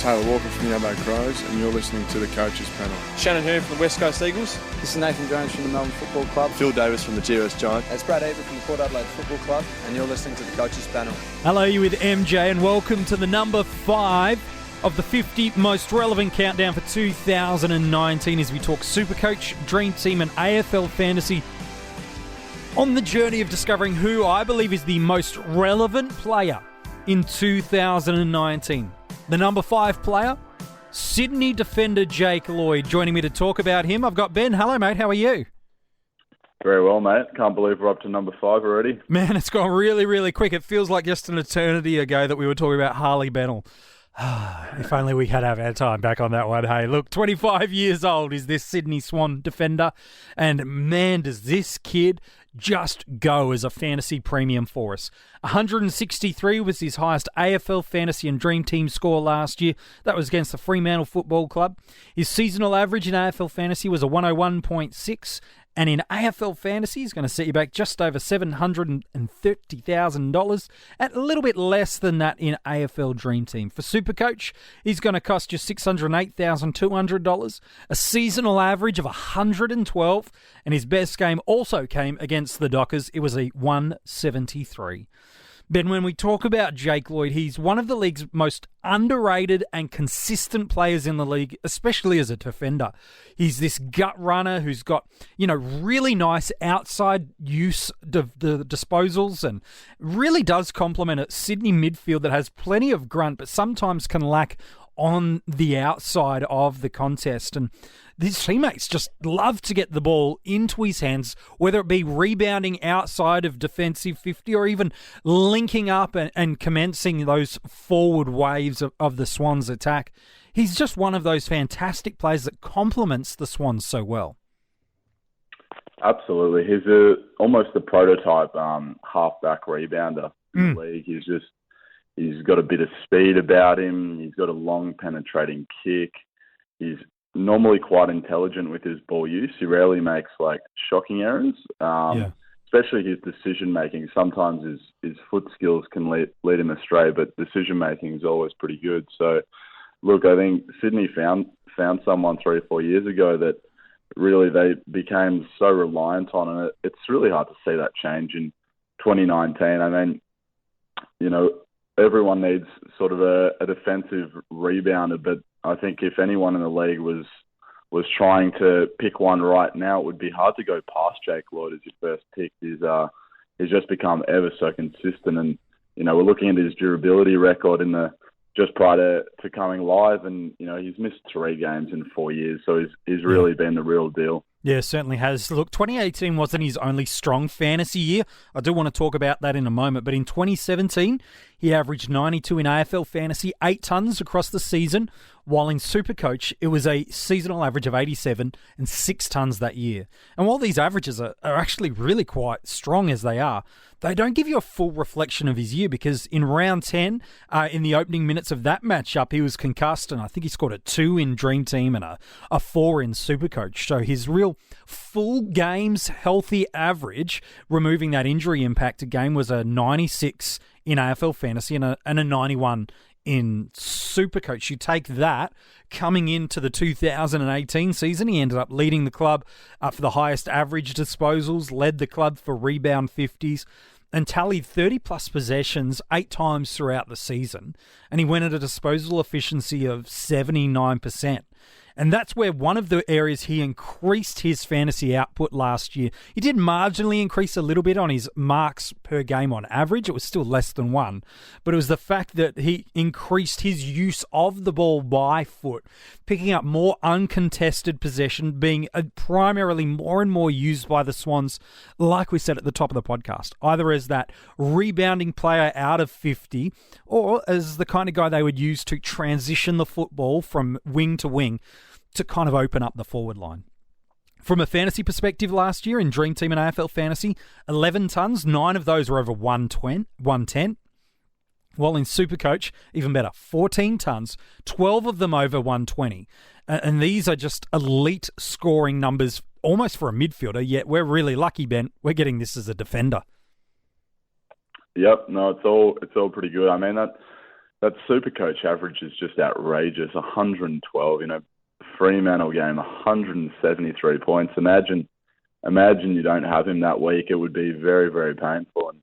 Taylor Walker from the Adelaide Crows, and you're listening to the Coaches Panel. Shannon Hurn from the West Coast Eagles. This is Nathan Jones from the Melbourne Football Club. Phil Davis from the GWS Giants. It's Brad Avery from the Port Adelaide Football Club, and you're listening to the Coaches Panel. Hello, you with MJ, and welcome to the number 5 of the 50 most relevant countdown for 2019 as we talk Supercoach, Dream Team and AFL Fantasy on the journey of discovering who I believe is the most relevant player in 2019. The number 5 player, Sydney defender Jake Lloyd. Joining me to talk about him, I've got Ben. Hello, mate. How are you? Very well, mate. Can't believe we're up to number 5 already. Man, it's gone really, really quick. It feels like just an eternity ago that we were talking about Harley Bennell. If only we had our time back on that one. Hey, look, 25 years old is this Sydney Swan defender. And man, does this kid just go as a fantasy premium for us. 163 was his highest AFL Fantasy and Dream Team score last year. That was against the Fremantle Football Club. His seasonal average in AFL Fantasy was a 101.6. And in AFL Fantasy, he's going to set you back just over $730,000, and a little bit less than that in AFL Dream Team. For Supercoach, he's going to cost you $608,200, a seasonal average of 112, and his best game also came against the Dockers. It was a 173. Ben, when we talk about Jake Lloyd, he's one of the league's most underrated and consistent players in the league, especially as a defender. He's this gut runner who's got, really nice outside use of the disposals and really does complement a Sydney midfield that has plenty of grunt, but sometimes can lack on the outside of the contest. And his teammates just love to get the ball into his hands, whether it be rebounding outside of defensive 50 or even linking up and commencing those forward waves of the Swans' attack. He's just one of those fantastic players that complements the Swans so well. Absolutely. He's almost the prototype halfback rebounder in the league. He's got a bit of speed about him. He's got a long penetrating kick. He's normally quite intelligent with his ball use. He rarely makes shocking errors, especially his decision making. Sometimes his foot skills can lead him astray, but decision making is always pretty good. So, look, I think Sydney found someone 3 or 4 years ago that really they became so reliant on, and it's really hard to see that change in 2019. I mean, everyone needs sort of a defensive rebounder, but I think if anyone in the league was trying to pick one right now, it would be hard to go past Jake Lloyd as your first pick. He's just become ever so consistent, and we're looking at his durability record just prior to coming live, and he's missed 3 games in 4 years, so he's really been the real deal. Yeah, certainly has. Look, 2018 wasn't his only strong fantasy year. I do want to talk about that in a moment. But in 2017, he averaged 92 in AFL Fantasy, 8 tons across the season, while in Supercoach, it was a seasonal average of 87 and 6 tons that year. And while these averages are actually really quite strong as they are, they don't give you a full reflection of his year, because in round 10, in the opening minutes of that matchup, he was concussed, and I think he scored a 2 in Dream Team and a 4 in Supercoach. So his real full games healthy average, removing that injury impacted game, was a 96 in AFL Fantasy and a 91 in Supercoach. You take that coming into the 2018 season, he ended up leading the club for the highest average disposals, led the club for rebound 50s, and tallied 30-plus possessions 8 times throughout the season. And he went at a disposal efficiency of 79%. And that's where one of the areas he increased his fantasy output last year. He did marginally increase a little bit on his marks per game on average. It was still less than 1. But it was the fact that he increased his use of the ball by foot, picking up more uncontested possession, being primarily more and more used by the Swans, like we said at the top of the podcast, either as that rebounding player out of 50 or as the kind of guy they would use to transition the football from wing to wing to kind of open up the forward line. From a fantasy perspective last year in Dream Team and AFL Fantasy, 11 tons, 9 of those were over 110. While in Supercoach, even better, 14 tons, 12 of them over 120. And these are just elite scoring numbers almost for a midfielder, yet we're really lucky, Ben. We're getting this as a defender. Yep, no, it's all pretty good. I mean, that Supercoach average is just outrageous. 112, Fremantle game, 173 points. Imagine you don't have him that week. It would be very, very painful. And,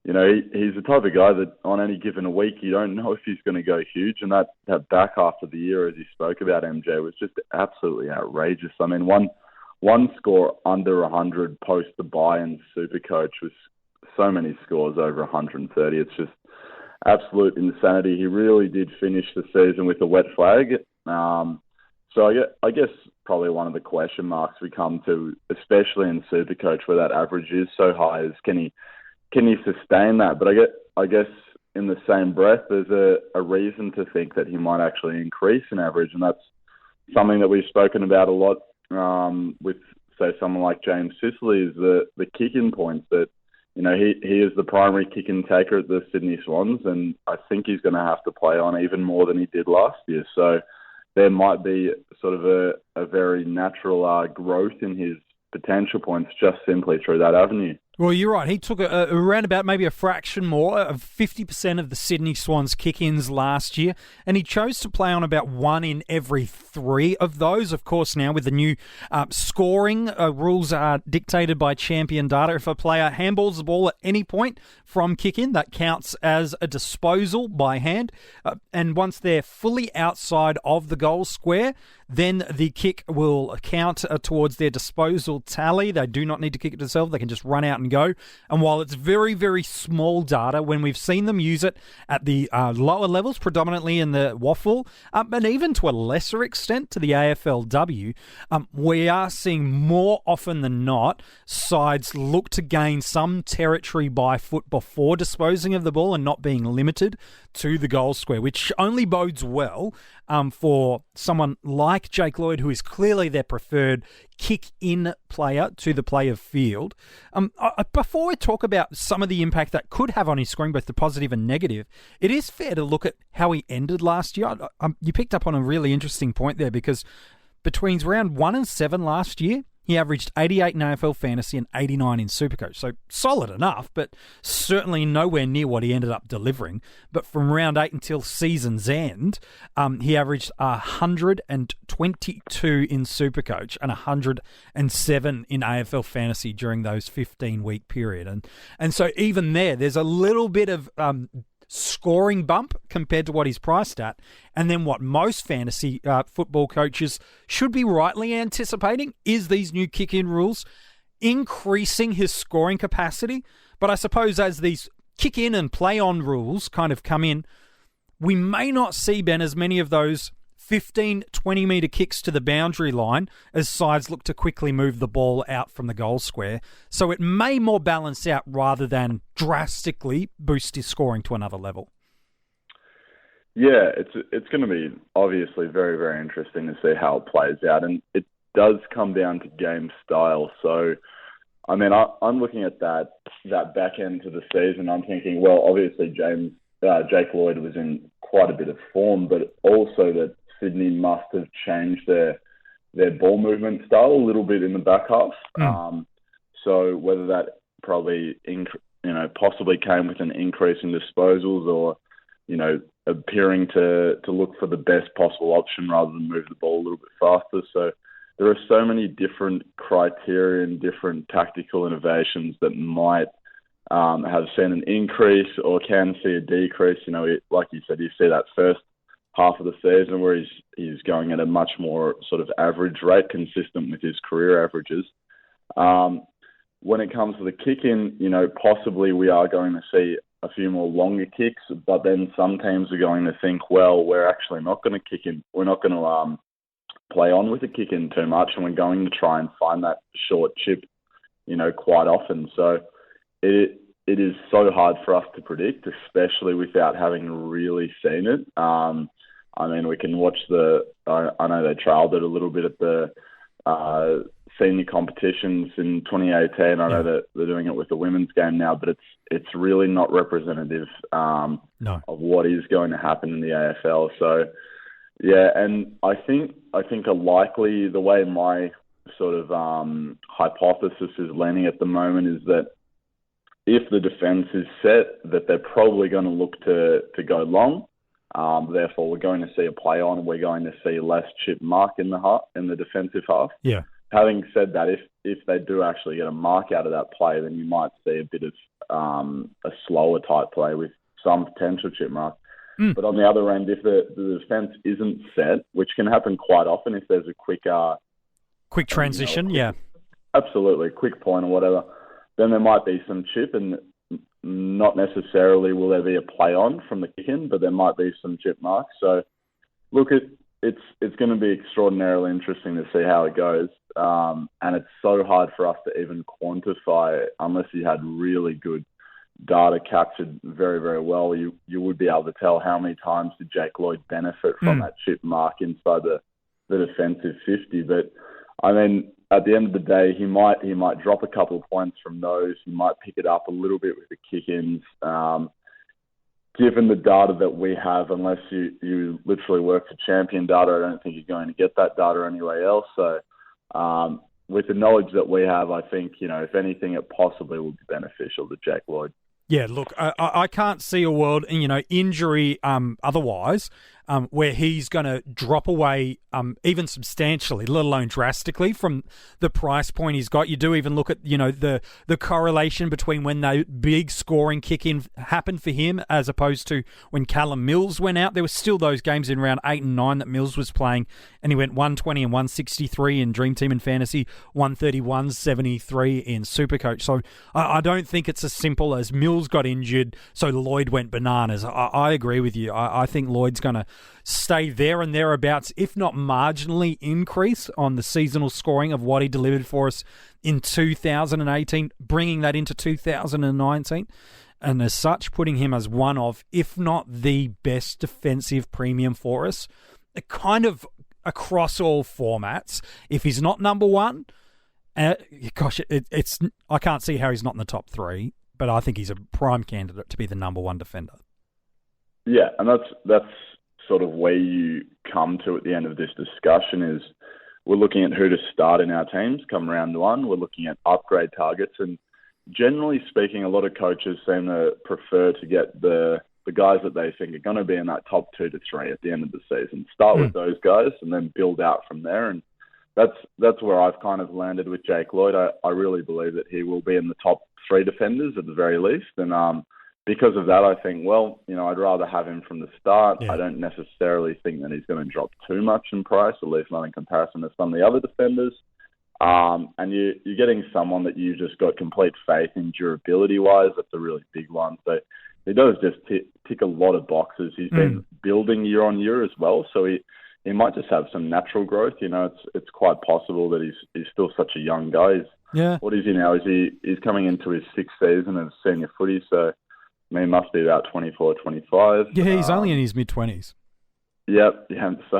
he's the type of guy that on any given week, you don't know if he's going to go huge. And that back half of the year, as you spoke about, MJ, was just absolutely outrageous. I mean, one score under 100 post the buy in Supercoach was so many scores over 130. It's just absolute insanity. He really did finish the season with a wet flag. So I guess probably one of the question marks we come to, especially in Supercoach where that average is so high, is can he sustain that? But I guess in the same breath, there's a reason to think that he might actually increase in average, and that's something that we've spoken about a lot with, say, someone like James Sicily, is the kick-in points that, he is the primary kick-in taker at the Sydney Swans, and I think he's going to have to play on even more than he did last year. So there might be sort of a very natural growth in his potential points just simply through that avenue. Well, you're right. He took around about maybe a fraction more of 50% of the Sydney Swans kick-ins last year, and he chose to play on about 1 in every 3 of those. Of course, now with the new scoring rules are dictated by Champion Data. If a player handballs the ball at any point from kick-in, that counts as a disposal by hand. And once they're fully outside of the goal square, then the kick will count towards their disposal tally. They do not need to kick it themselves. They can just run out and go. And while it's very, very small data, when we've seen them use it at the lower levels, predominantly in the waffle, and even to a lesser extent to the AFLW, we are seeing more often than not sides look to gain some territory by foot before disposing of the ball and not being limited to the goal square, which only bodes well for someone like Jake Lloyd, who is clearly their preferred kick-in player to the play of field. Before we talk about some of the impact that could have on his scoring, both the positive and negative, it is fair to look at how he ended last year. You picked up on a really interesting point there, because between round 1 and 7 last year, he averaged 88 in AFL Fantasy and 89 in Supercoach. So solid enough, but certainly nowhere near what he ended up delivering. But from round 8 until season's end, he averaged 122 in Supercoach and 107 in AFL Fantasy during those 15-week period. And so even there's a little bit of scoring bump compared to what he's priced at. And then what most fantasy football coaches should be rightly anticipating is these new kick-in rules increasing his scoring capacity. But I suppose as these kick-in and play-on rules kind of come in, we may not see, Ben, as many of those 15, 20-metre kicks to the boundary line as sides look to quickly move the ball out from the goal square. So it may more balance out rather than drastically boost his scoring to another level. Yeah, it's going to be obviously very, very interesting to see how it plays out. And it does come down to game style. So, I mean, I'm looking at that back end to the season. I'm thinking, well, obviously Jake Lloyd was in quite a bit of form, but also that Sydney must have changed their ball movement style a little bit in the back half. So whether that probably possibly came with an increase in disposals, or appearing to look for the best possible option rather than move the ball a little bit faster. So there are so many different criteria and different tactical innovations that might have seen an increase or can see a decrease. Like you said, you see that first half of the season where he's going at a much more sort of average rate, consistent with his career averages. When it comes to the kick-in, possibly we are going to see a few more longer kicks, but then some teams are going to think, well, we're actually not going to kick in. We're not going to play on with the kick-in too much, and we're going to try and find that short chip, quite often. So it is so hard for us to predict, especially without having really seen it. I mean, we can watch I know they trialled it a little bit at the senior competitions in 2018. I know that they're doing it with the women's game now, but it's really not representative of what is going to happen in the AFL. So, yeah, and I think the way my sort of hypothesis is leaning at the moment is that if the defence is set, that they're probably going to look to go long. Therefore, we're going to see a play on. We're going to see less chip mark in the defensive half. Yeah. Having said that, if they do actually get a mark out of that play, then you might see a bit of a slower type play with some potential chip mark. But on the other end, if the defence isn't set, which can happen quite often if there's a quick transition, yeah. Absolutely, quick point or whatever, then there might be some chip, and not necessarily will there be a play on from the kick-in, but there might be some chip marks. So, look, it's going to be extraordinarily interesting to see how it goes. And it's so hard for us to even quantify unless you had really good data captured very, very well. You would be able to tell how many times did Jake Lloyd benefit from that chip mark inside the defensive 50. But, I mean, at the end of the day, he might drop a couple of points from those. He might pick it up a little bit with the kick-ins. Given the data that we have, unless you literally work for Champion data, I don't think you're going to get that data anywhere else. So with the knowledge that we have, I think, if anything, it possibly will be beneficial to Jake Lloyd. Yeah, look, I can't see a world, injury otherwise, where he's going to drop away even substantially, let alone drastically, from the price point he's got. You do even look at, the correlation between when the big scoring kick-in happened for him as opposed to when Callum Mills went out. There were still those games in round 8 and 9 that Mills was playing, and he went 120 and 163 in Dream Team and Fantasy, 131, 73 in Supercoach. So I don't think it's as simple as Mills got injured, so Lloyd went bananas. I agree with you. I think Lloyd's going to stay there and thereabouts, if not marginally increase on the seasonal scoring of what he delivered for us in 2018, bringing that into 2019. And as such, putting him as one of, if not the best defensive premium for us, kind of across all formats. If he's not number one, it's I can't see how he's not in the top 3, but I think he's a prime candidate to be the number 1 defender. Yeah, and that's sort of where you come to at the end of this discussion is we're looking at who to start in our teams come round 1. We're looking at upgrade targets, and generally speaking, a lot of coaches seem to prefer to get the guys that they think are going to be in that top 2 to 3 at the end of the season. Start with those guys and then build out from there. And that's where I've kind of landed with Jake Lloyd. I really believe that he will be in the top 3 defenders at the very least. And because of that, I think, I'd rather have him from the start. Yeah. I don't necessarily think that he's going to drop too much in price, at least not in comparison to some of the other defenders. And you're getting someone that you've just got complete faith in durability-wise. That's a really big one. So he does just tick a lot of boxes. He's been building year on year as well, so he might just have some natural growth. It's quite possible that he's still such a young guy. What is he now? He's coming into his 6th season of senior footy, so he must be about 24, 25. Yeah, he's only in his mid-20s. Yep. Yeah. So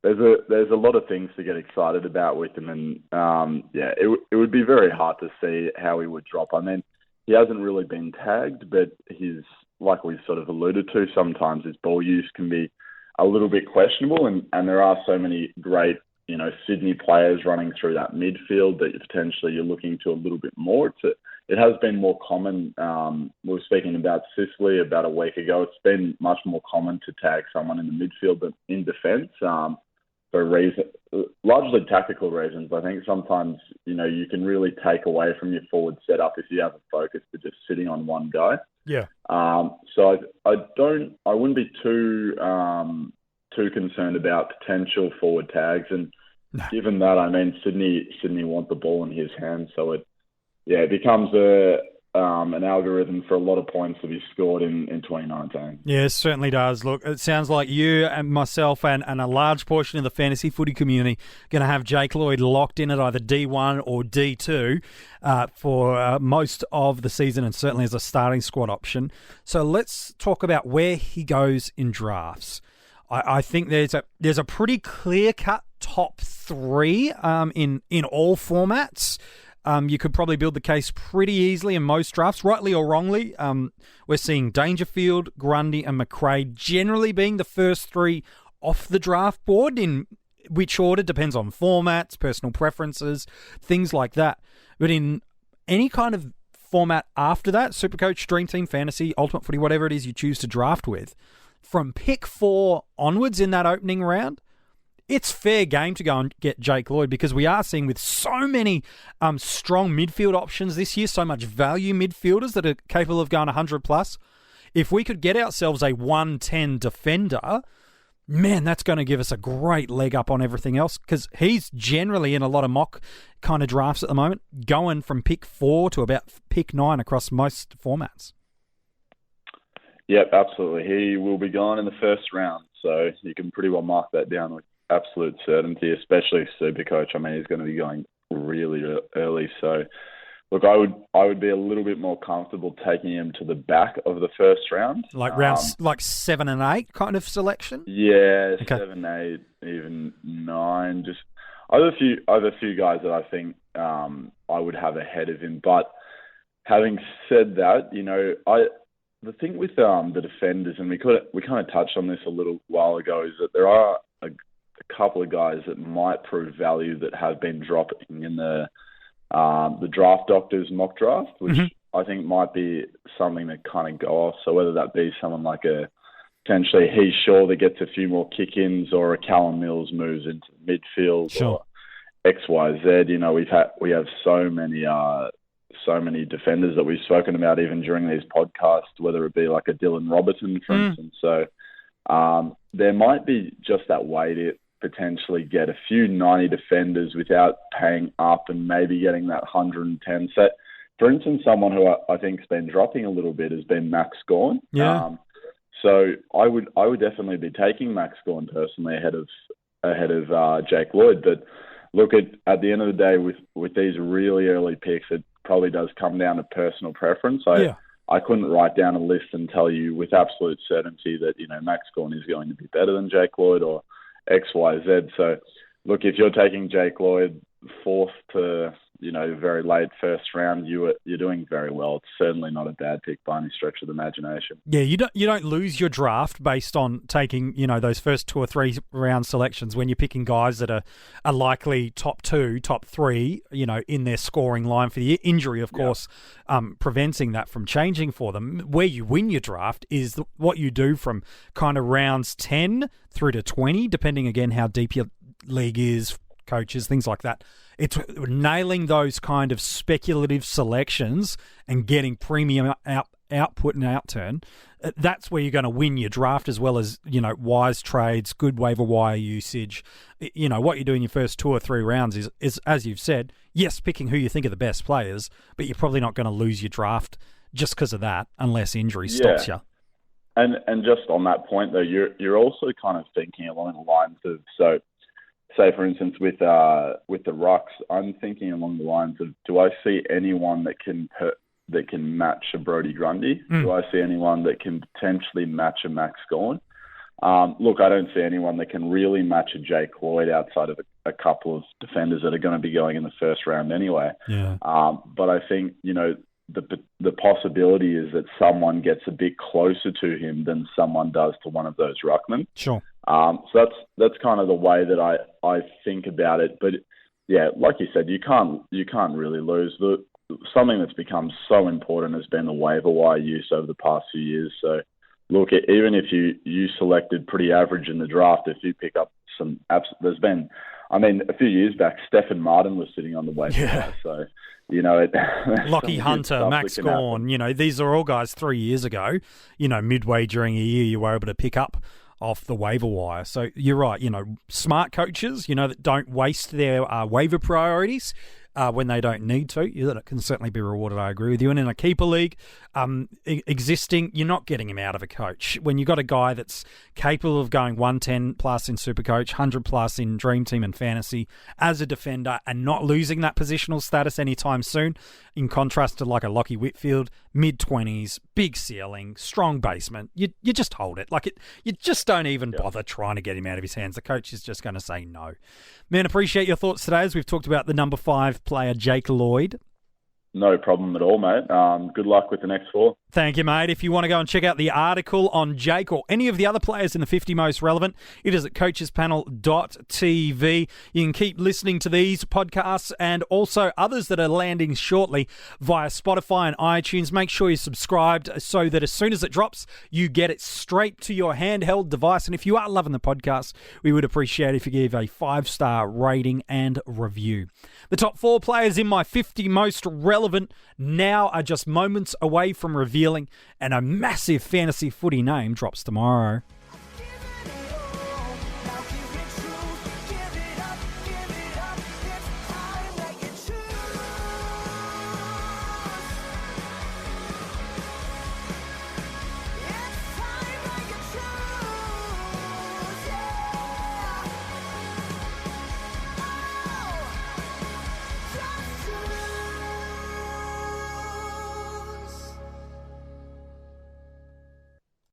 there's a lot of things to get excited about with him, and it would be very hard to see how he would drop. I mean, he hasn't really been tagged, but he's, like we've sort of alluded to, sometimes his ball use can be a little bit questionable, and there are so many great, Sydney players running through that midfield that potentially you're looking to a little bit more. It has been more common. We were speaking about Sicily about a week ago. It's been much more common to tag someone in the midfield than in defence for largely tactical reasons. I think sometimes, you can really take away from your forward setup if you have a focus to just sitting on one guy. Yeah. So I wouldn't be too concerned about potential forward tags. And given that, I mean, Sydney want the ball in his hands, so it becomes an algorithm for a lot of points to be scored in 2019. Yeah, it certainly does. Look, it sounds like you and myself and a large portion of the fantasy footy community going to have Jake Lloyd locked in at either D1 or D2 for most of the season, and certainly as a starting squad option. So let's talk about where he goes in drafts. I think there's a pretty clear-cut top 3 in all formats. You could probably build the case pretty easily in most drafts, rightly or wrongly. We're seeing Dangerfield, Grundy and McRae generally being the first 3 off the draft board. In which order depends on formats, personal preferences, things like that. But in any kind of format after that, Supercoach, Dream Team, Fantasy, Ultimate Footy, whatever it is you choose to draft with, from pick 4 onwards in that opening round, it's fair game to go and get Jake Lloyd, because we are seeing with so many strong midfield options this year, so much value midfielders that are capable of going 100 plus. If we could get ourselves a 110 defender, man, that's going to give us a great leg up on everything else, because he's generally in a lot of mock kind of drafts at the moment, going from pick 4 to about pick 9 across most formats. Yep, absolutely. He will be gone in the first round, so you can pretty well mark that down with absolute certainty, especially Supercoach. I mean, he's going to be going really early, so look, I would be a little bit more comfortable taking him to the back of the first round. Like rounds like 7 and 8 kind of selection? Yeah, okay. 7, 8, even 9. Just I have a few guys that I think I would have ahead of him. But having said that, the thing with the defenders, and we kind of touched on this a little while ago, is that there are a couple of guys that might prove value that have been dropping in the Draft Doctors mock draft, which I think might be something to kind of go off. So whether that be someone like potentially Heath Shaw that gets a few more kick-ins, or a Callum Mills moves into midfield, sure, or XYZ. We have so many defenders that we've spoken about even during these podcasts, whether it be like a Dylan Robertson, for instance. So there might be just that way to potentially get a few 90 defenders without paying up and maybe getting that 110 set. For instance, someone who I think's been dropping a little bit has been Max Gawn. Yeah. So I would definitely be taking Max Gawn personally ahead of Jake Lloyd. But look, at the end of the day, with these really early picks, it probably does come down to personal preference. I couldn't write down a list and tell you with absolute certainty that Max Gawn is going to be better than Jake Lloyd or XYZ. So, look, if you're taking Jake Lloyd 4th to very late first round, you're doing very well. It's certainly not a bad pick by any stretch of the imagination. Yeah, you don't lose your draft based on taking those first 2 or 3 round selections when you're picking guys that are likely top 2, top 3, in their scoring line for the year. Injury, of course, preventing that from changing for them. Where you win your draft is what you do from kind of rounds 10 through to 20, depending again how deep your league is, coaches, things like that. It's nailing those kind of speculative selections and getting premium output and outturn. That's where you're going to win your draft, as well as, wise trades, good waiver wire usage. What you do in your first 2 or 3 rounds is, as you've said, yes, picking who you think are the best players, but you're probably not going to lose your draft just because of that, unless injury stops you. And just on that point, though, you're also kind of thinking along the lines of, so say, for instance, with the rucks, I'm thinking along the lines of, do I see anyone that can match a Brody Grundy? Do I see anyone that can potentially match a Max Gawn? Look, I don't see anyone that can really match a Jake Lloyd outside of a couple of defenders that are going to be going in the first round anyway. Yeah. But I think, the possibility is that someone gets a bit closer to him than someone does to one of those ruckmen. Sure. So that's kind of the way that I think about it. But yeah, like you said, you can't really lose. Something that's become so important has been the waiver wire use over the past few years. So look, even if you selected pretty average in the draft, if you pick up there's been, a few years back, Stefan Martin was sitting on the waiver wire. So, Lockie Hunter, Max Gawn, these are all guys 3 years ago, midway during a year, you were able to pick up off the waiver wire. So you're right, smart coaches, that don't waste their waiver priorities when they don't need to. That can certainly be rewarded, I agree with you. And in a keeper league, existing, you're not getting him out of a coach. When you've got a guy that's capable of going 110 plus in Supercoach, 100 plus in Dream Team and Fantasy as a defender, and not losing that positional status anytime soon, in contrast to like a Lockie Whitfield, mid-20s, big ceiling, strong basement, you just hold it. You just don't even bother trying to get him out of his hands. The coach is just going to say no. Man, appreciate your thoughts today as we've talked about the number 5 player, Jake Lloyd. No problem at all, mate. Good luck with the next 4. Thank you, mate. If you want to go and check out the article on Jake or any of the other players in the 50 most relevant, it is at coachespanel.tv. You can keep listening to these podcasts and also others that are landing shortly via Spotify and iTunes. Make sure you're subscribed so that as soon as it drops, you get it straight to your handheld device. And if you are loving the podcast, we would appreciate if you give a 5-star rating and review. The top 4 players in my 50 most relevant now are just moments away from revealing, and a massive fantasy footy name drops tomorrow.